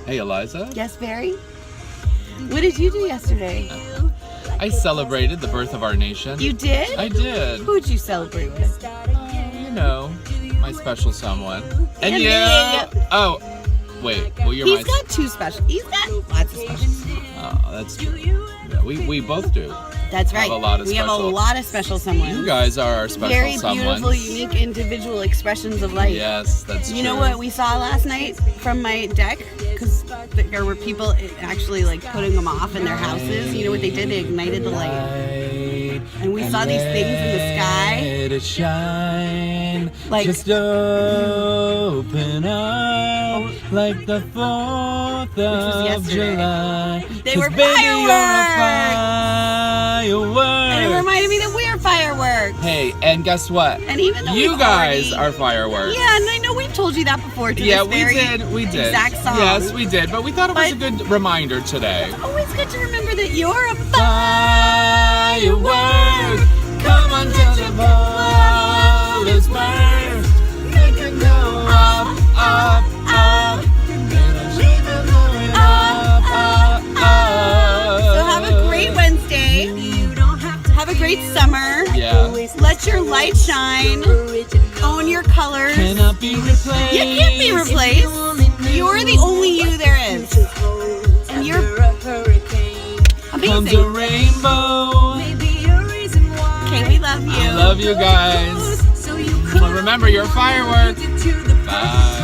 Hey, Eliza. Yes, Barry? What did you do yesterday? I celebrated the birth of our nation. You did? I did. Who'd you celebrate with? You know, my special someone. And And you. me. Oh, wait. Well, you're He's my. got two special. He's got lots of specials. Oh, that's true. Yeah, we both do. That's right. Have a lot of we have a special- lot of special someones. You guys are our special Very someones. beautiful, unique, individual expressions of life. Yes, that's true. You know what we saw last night from my deck? Because there were people actually like putting them off in their houses. You know what they did? They ignited the light. And we saw these things in the sky. Let it shine. Like- Just open up like the 4th of yesterday. July. They 'Cause were baby, you're a fireworks. And it firework. reminded me that we're fireworks. Hey, and guess what? And even though You we've guys already- are fireworks. Yeah, and I know we've told you that before. To Yeah, this very we did. Exact song. Yes, we did. But we thought it was a But- good reminder today. Always good to remember that you're a Firework, come on, tell the ball is burn. Make it go up, up, up. Keep it going up, up, up. So have a great Wednesday. Have a great summer. Yeah. Let your light shine. Own your colors. Cannot be replaced. You can't be replaced. You're the only you there is. And you're Comes a amazing. rainbow. Okay, we love you. I love you guys. Well, remember, you're a firework. Bye.